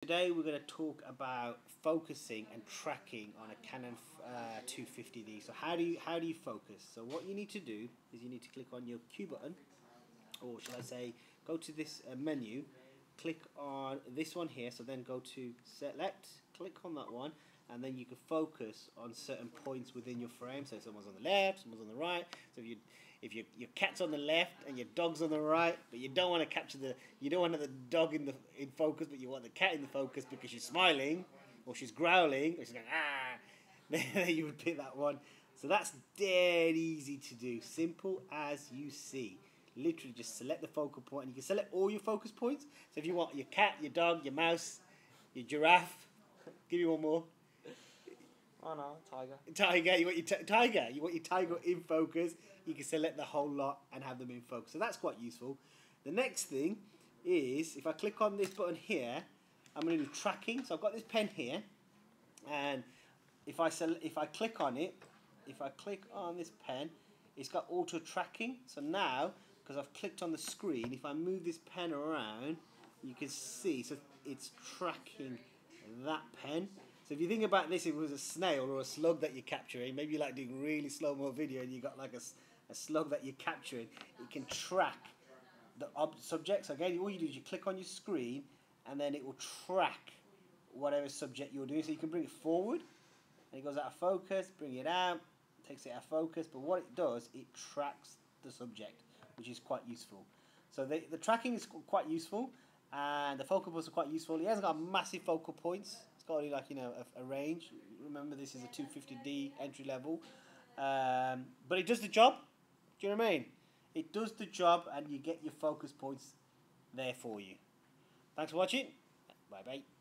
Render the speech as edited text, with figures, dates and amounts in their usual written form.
Today we're going to talk about focusing and tracking on a Canon 250D. So how do you focus? So what you need to do is you need to click on your Q button, or shall I say, go to this menu, click on this one here. So then go to select, click on that one, and then you can focus on certain points within your frame. So someone's on the left, someone's on the right. So if your cat's on the left and your dog's on the right, but you don't want to capture you don't want the dog in focus, but you want the cat in the focus because she's smiling or she's growling or she's going then you would pick that one. So that's dead easy to do, simple as you see. Literally just select the focal point, and you can select all your focus points. So if you want your cat, your dog, your mouse, your giraffe, give me one more. Oh no, tiger. Tiger, you want your tiger. You want your tiger in focus. You can select the whole lot and have them in focus. So that's quite useful. The next thing is, if I click on this button here, I'm going to do tracking. So I've got this pen here, and if I click on it, if I click on this pen, it's got auto tracking. So now, because I've clicked on the screen, if I move this pen around, you can see, so it's tracking that pen. So if you think about this, if it was a snail or a slug that you're capturing, maybe you like doing really slow-mo video and you got like a slug that you're capturing, it can track the subject. So again, all you do is you click on your screen and then it will track whatever subject you're doing. So you can bring it forward and it goes out of focus, bring it out, takes it out of focus. But what it does, it tracks the subject, which is quite useful. So the tracking is quite useful, and the focal points are quite useful. It hasn't got massive focal points. It's got only like, a range. Remember, this is a 250D entry level, but it does the job. Do you know what I mean? It does the job, and you get your focus points there for you. Thanks for watching. Bye bye.